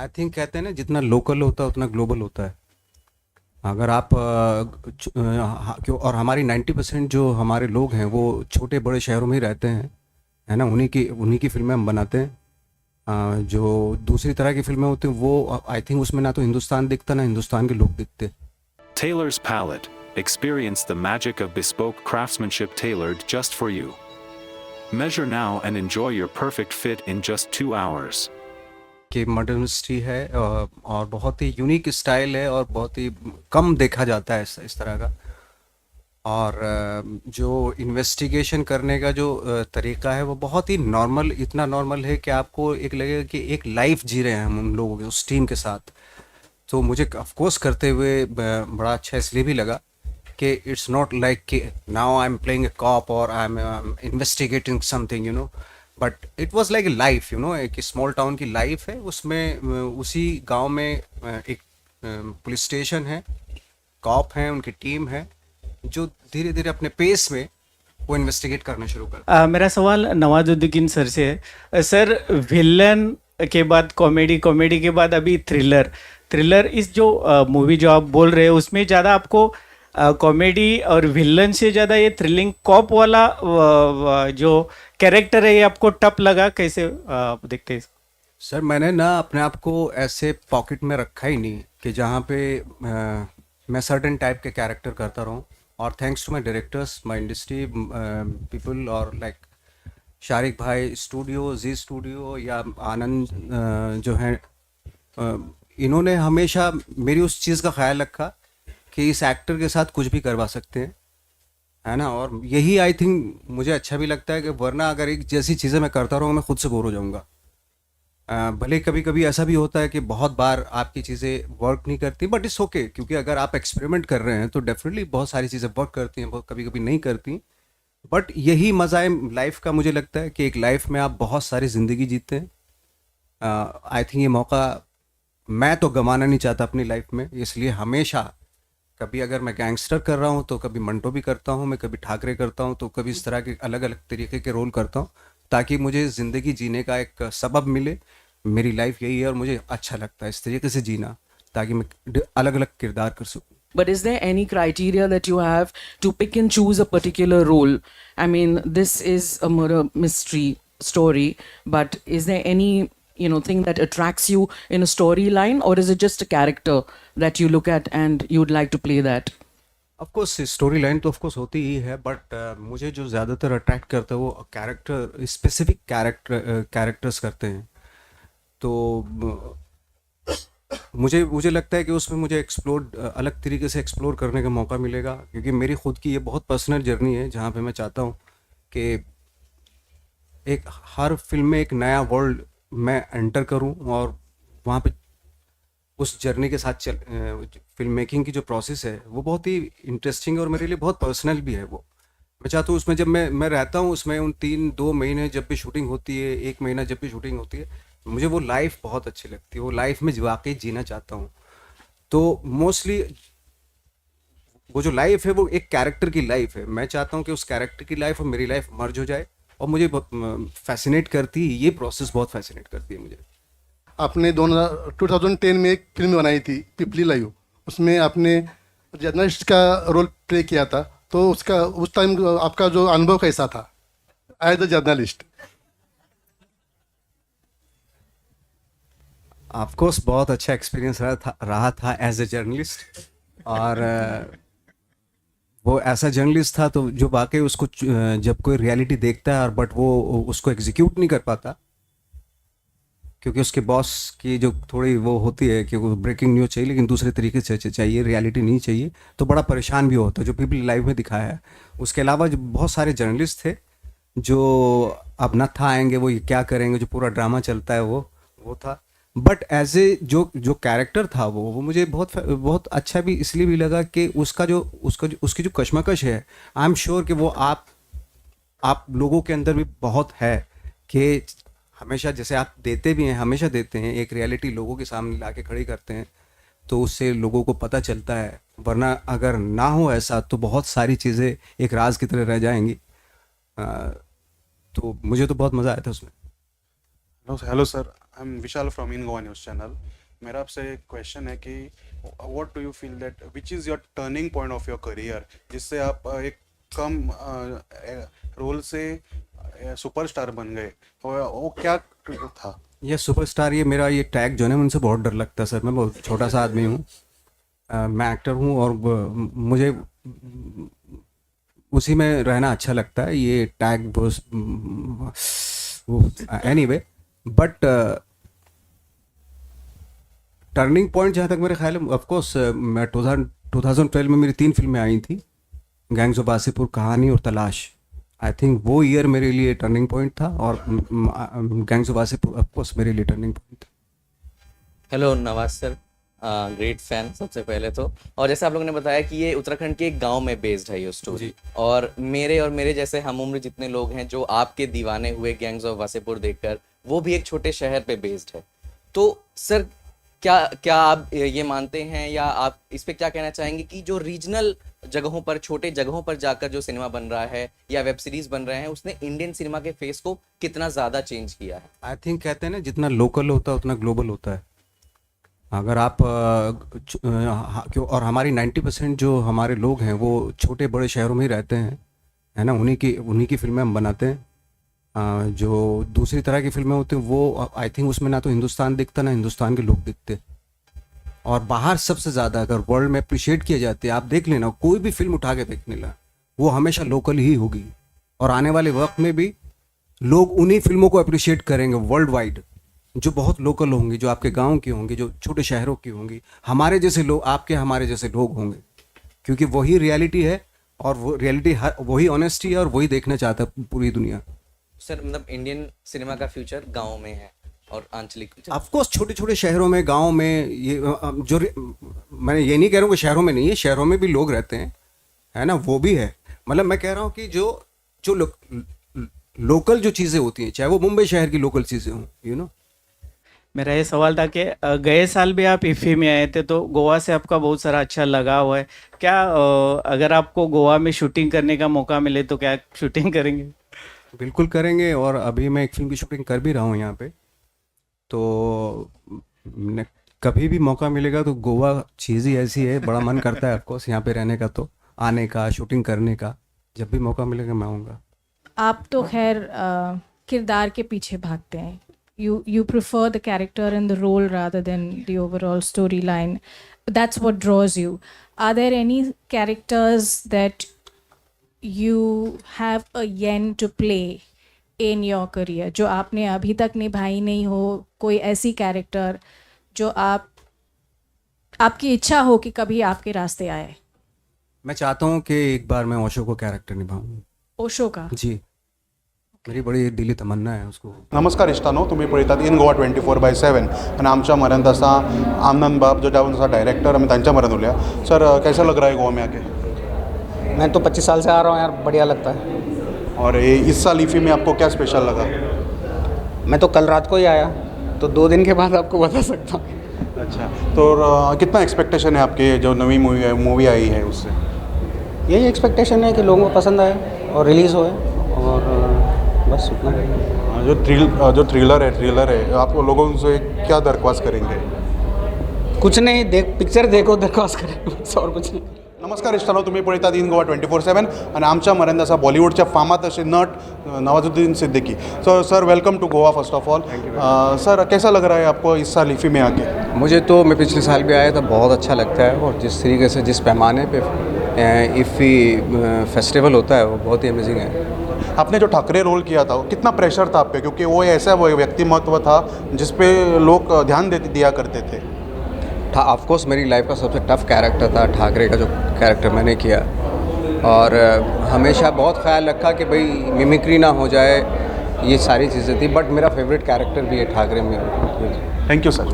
I think कहते हैं ना, जितना लोकल होता है उतना ग्लोबल होता है। अगर आप क्यों, और हमारी 90% जो हमारे लोग हैं वो छोटे बड़े शहरों में ही रहते हैं, है ना। उन्हीं की फिल्में हम बनाते हैं। जो दूसरी तरह की फिल्में होती हैं वो आई थिंक उसमें ना तो हिंदुस्तान दिखता ना हिंदुस्तान के लोग दिखते। Taylor's Palette. Experience the magic of bespoke craftsmanship tailored just for you. Measure now and enjoy your perfect fit in just 2 hours. कि मर्डर मिस्ट्री है, और बहुत ही यूनिक स्टाइल है और बहुत ही कम देखा जाता है इस तरह का। और जो इन्वेस्टिगेशन करने का जो तरीका है वो बहुत ही नॉर्मल, इतना नॉर्मल है कि आपको एक लगेगा कि एक लाइफ जी रहे हैं हम उन लोगों के, उस टीम के साथ। तो मुझे ऑफ कोर्स करते हुए बड़ा अच्छा इसलिए भी लगा कि इट्स नॉट लाइक कि now I am playing a cop और I am investigating something, you know. But it was like a life, you know, एक स्मॉल टाउन की लाइफ है उसमें। उसी गांव में एक पुलिस स्टेशन है, कॉप हैं, उनकी टीम है जो धीरे धीरे अपने पेस में वो इन्वेस्टिगेट करना शुरू कर। मेरा सवाल नवाजुद्दीन सर से है। सर, विलन के बाद कॉमेडी, कॉमेडी के बाद अभी थ्रिलर। थ्रिलर इस जो मूवी जो आप बोल रहे हैं उसमें ज़्यादा आपको कॉमेडी और विलन से ज़्यादा ये थ्रिलिंग कॉप वाला जो कैरेक्टर है ये आपको टफ लगा? कैसे आप देखते हैं? सर मैंने ना अपने आप को ऐसे पॉकेट में रखा ही नहीं कि जहाँ पे मैं सर्टेन टाइप के कैरेक्टर करता रहूँ। और thanks to my directors, my industry people, और लाइक शारिक भाई स्टूडियो, जी स्टूडियो, या आनंद जो हैं, इन्होंने हमेशा मेरी उस चीज़ का ख्याल रखा कि इस एक्टर के साथ कुछ भी करवा सकते हैं, है ना। और यही आई थिंक मुझे अच्छा भी लगता है कि वरना अगर एक जैसी चीज़ें मैं करता रहूँगा मैं खुद से बोर हो जाऊँगा। भले कभी कभी ऐसा भी होता है कि बहुत बार आपकी चीज़ें वर्क नहीं करती, बट इट्स ओके, क्योंकि अगर आप एक्सपेरिमेंट कर रहे हैं तो डेफिनेटली बहुत सारी चीज़ें वर्क करती हैं, बहुत कभी कभी नहीं करती। बट यही मज़ा है लाइफ का, मुझे लगता है कि एक लाइफ में आप बहुत सारी ज़िंदगी जीते हैं। आई थिंक ये मौका मैं तो गंवाना नहीं चाहता अपनी लाइफ में, इसलिए हमेशा कभी अगर मैं गैंगस्टर कर रहा हूँ तो कभी मंटो भी करता हूँ, मैं कभी ठाकरे करता हूँ, तो कभी इस तरह के अलग अलग तरीके के रोल करता हूँ ताकि मुझे ज़िंदगी जीने का एक सबब मिले। मेरी लाइफ यही है और मुझे अच्छा लगता है इस तरीके से जीना, ताकि मैं अलग अलग किरदार कर सकूँ। But is there any criteria that you have to pick and choose a particular role? I mean, this is a murder mystery story, but is there any, thing that attracts you in a storyline, or is it just a character that you look at and you'd like to play that? Of course story line तो of course होती ही है, but मुझे जो ज़्यादातर attract करता है वो character, specific characters करते हैं। तो मुझे मुझे लगता है कि उसमें मुझे एक्सप्लोर, अलग तरीके से एक्सप्लोर करने का मौका मिलेगा, क्योंकि मेरी खुद की ये बहुत पर्सनल जर्नी है जहाँ पे मैं चाहता हूँ कि एक हर फिल्म में एक नया वर्ल्ड मैं एंटर करूँ और वहाँ पे उस जर्नी के साथ फिल्म मेकिंग की जो प्रोसेस है वो बहुत ही इंटरेस्टिंग है और मेरे लिए बहुत पर्सनल भी है। वो मैं चाहता हूँ उसमें जब मैं रहता हूँ उसमें, उन 2 महीने जब भी शूटिंग होती है, 1 महीना जब भी शूटिंग होती है, मुझे वो लाइफ बहुत अच्छी लगती है, वो लाइफ में वाकई जीना चाहता हूँ। तो मोस्टली वो जो लाइफ है वो एक कैरेक्टर की लाइफ है, मैं चाहता हूँ कि उस कैरेक्टर की लाइफ और मेरी लाइफ मर्ज हो जाए, और मुझे फैसिनेट करती है ये प्रोसेस, बहुत फैसिनेट करती है मुझे। आपने 2010 में एक फिल्म बनाई थी पिपली लाइव, उसमें आपने जर्नलिस्ट का रोल प्ले किया था, तो उसका उस टाइम आपका जो अनुभव कैसा था as a journalist? Of course बहुत अच्छा एक्सपीरियंस रहा था एज ए जर्नलिस्ट। और वो ऐसा जर्नलिस्ट था तो जो वाकई उसको जब कोई रियलिटी देखता है और बट वो उसको एग्जीक्यूट नहीं कर पाता, क्योंकि उसके बॉस की जो थोड़ी वो होती है कि वो ब्रेकिंग न्यूज़ चाहिए लेकिन दूसरे तरीके से चाहिए, रियलिटी नहीं चाहिए, तो बड़ा परेशान भी होता है, जो पीपल लाइव में दिखाया है। उसके अलावा जो बहुत सारे जर्नलिस्ट थे जो अब न था आएंगे, वो ये क्या करेंगे, जो पूरा ड्रामा चलता है वो था। बट एज ए जो कैरेक्टर था वो मुझे बहुत बहुत अच्छा भी इसलिए भी लगा कि उसकी जो कश्मकश है, आई एम श्योर कि वो आप लोगों के अंदर भी बहुत है, कि हमेशा जैसे आप देते भी हैं, हमेशा देते हैं, एक रियलिटी लोगों के सामने ला के खड़ी करते हैं तो उससे लोगों को पता चलता है, वरना अगर ना हो ऐसा तो बहुत सारी चीज़ें एक राज की तरह रह जाएंगी। तो मुझे तो बहुत मज़ा आया था उसमें। Hello sir, I am Vishal from in Goa news channel. मेरा आपसे एक क्वेश्चन है कि what do you feel that which is your turning point of your career, जिससे आप एक कम रोल से सुपरस्टार बन गए, वो क्या था? ये सुपरस्टार, ये मेरा ये टैग जो है ना, मुझसे बहुत डर लगता है सर। मैं बहुत छोटा सा आदमी हूँ, मैं एक्टर हूँ और मुझे उसी में रहना अच्छा लगता है। ये tag anyway, but turning point जहाँ तक मेरे ख्याल है, ऑफकोर्स मैं 2012 में मेरी 3 फिल्में आई थी, गैंग्स ऑफ वासेपुर, कहानी और तलाश। आई थिंक वो ईयर मेरे लिए टर्निंग पॉइंट था, और गैंग्स ऑफ वासेपुर ऑफकोर्स मेरे लिए टर्निंग पॉइंट था। Hello Nawaz sir, great fan सबसे पहले तो। और जैसे आप लोगों ने बताया कि ये उत्तराखंड के एक गांव में बेस्ड है ये स्टोरी, और मेरे जैसे हम उम्र जितने लोग हैं जो आपके दीवाने हुए गैंग्स ऑफ वासेपुर देखकर, वो भी एक छोटे शहर पे बेस्ड है। तो सर क्या आप ये मानते हैं, या आप इस पे क्या कहना चाहेंगे कि जो रीजनल जगहों पर, छोटे जगहों पर जाकर जो सिनेमा बन रहा है या वेब सीरीज बन रहे हैं, उसने इंडियन सिनेमा के फेस को कितना ज़्यादा चेंज किया है? आई थिंक कहते हैं ना, जितना लोकल होता है उतना ग्लोबल होता है। अगर आप क्यों, और हमारी 90% जो हमारे लोग हैं वो छोटे बड़े शहरों में ही रहते हैं, है ना। उन्हीं की फिल्में हम बनाते हैं। जो दूसरी तरह की फिल्में होती हैं वो आई थिंक उसमें ना तो हिंदुस्तान दिखता, ना हिंदुस्तान के लोग दिखते। और बाहर सबसे ज़्यादा अगर वर्ल्ड में अप्रिशिएट किए जाते हैं, आप देख लेना, कोई भी फिल्म उठा के देखने ला, वो हमेशा लोकल ही होगी। और आने वाले वक्त में भी लोग उन्हीं फिल्मों को अप्रिशिएट करेंगे वर्ल्ड वाइड, जो बहुत लोकल होंगी, जो आपके गांव की होंगी, जो छोटे शहरों की होंगी, हमारे जैसे लोग, हमारे जैसे लोग होंगे। क्योंकि वही रियलिटी है, और वो रियलिटी वही ऑनेस्टी है, और वही देखना चाहता है पूरी दुनिया। सर मतलब इंडियन सिनेमा का फ्यूचर गाँव में है और आंचलिक। ऑफकोर्स छोटे छोटे शहरों में, गाँव में, ये मैं ये नहीं कह रहा हूँ कि शहरों में नहीं है, शहरों में भी लोग रहते हैं, है ना, वो भी है। मतलब मैं कह रहा हूँ कि जो लोकल जो चीज़ें होती हैं, चाहे वो मुंबई शहर की लोकल चीज़ें हों, यू नो। मेरा ये सवाल था कि गए साल भी आप इफ़ी में आए थे, तो गोवा से आपका बहुत सारा अच्छा लगाव है। क्या अगर आपको गोवा में शूटिंग करने का मौका मिले तो क्या शूटिंग करेंगे? बिल्कुल करेंगे, और अभी मैं एक फिल्म की शूटिंग कर भी रहा हूँ यहाँ पे। तो कभी भी मौका मिलेगा तो गोवा चीज़ ही ऐसी है, बड़ा मन करता है ऑफकोर्स यहाँ पे रहने का, तो आने का, शूटिंग करने का। जब भी मौका मिलेगा मैं आऊँगा। आप तो खैर किरदार के पीछे भागते हैं। You prefer the character and the role rather than the overall storyline. That's what draws you. Are there any characters that you have a yen to play in your career जो आपने अभी तक निभाई नहीं हो? कोई ऐसी कैरेक्टर जो आपकी इच्छा हो कि कभी आपके रास्ते आए? मैं चाहता हूँ कि एक बार मैं ओशो को कैरेक्टर निभाऊँ। ओशो का? जी, मेरी बड़ी दिली तमन्ना है उसको। नमस्कार इश्टानो, तुम्ही पळयतात इन गोवा 24/7 आणि आमच्या मरण तसा आनंद बाब जो जाऊन डायरेक्टर, हमें त्यांच्या मरण उलिया। सर कैसा लग रहा है गोवा में आके? मैं तो 25 साल से आ रहा हूँ यार, बढ़िया लगता है। और इस साल ईफी में आपको क्या स्पेशल लगा? मैं तो कल रात को ही आया, तो 2 दिन के बाद आपको बता सकता हूँ। अच्छा, तो कितना एक्सपेक्टेशन है आपके जो नवी मूवी आई है उससे? यही एक्सपेक्टेशन है कि लोगों को पसंद आए और रिलीज़ होए, और बस उतना। जो थ्रिलर है, आप लोगों से क्या दरख्वास्त करेंगे? कुछ नहीं, पिक्चर देखो, दरख्वास्त करें, बस और कुछ नहीं। नमस्कार इश्टानो, तुम्ही पळयतात इन गोवा 24/7 आणि आमच्या मरण आसा बॉलिवूडच्या फामाद असे नट Nawazuddin Siddiqui. So sir welcome to Goa first of all. Sir कैसा लग रहा है आपको इस साल ईफी में आके? मुझे तो, मैं पिछले साल भी आया था, बहुत अच्छा लगता है। और जिस तरीके से, जिस पैमाने पे ईफी फेस्टिवल होता है, वो बहुत ही अमेजिंग है। आपने जो ठाकरे रोल किया था, वो कितना प्रेशर था आप पे? क्योंकि वो ऐसा वो व्यक्तिमत्व था जिस पे लोग ध्यान दिया करते थे। ऑफकोर्स मेरी लाइफ का सबसे टफ कैरेक्टर था ठाकरे का, जो कैरेक्टर मैंने किया। और हमेशा बहुत ख्याल रखा कि भाई मिमिक्री ना हो जाए, ये सारी चीज़ें थी। बट मेरा फेवरेट कैरेक्टर भी है ठाकरे में। Thank you sir.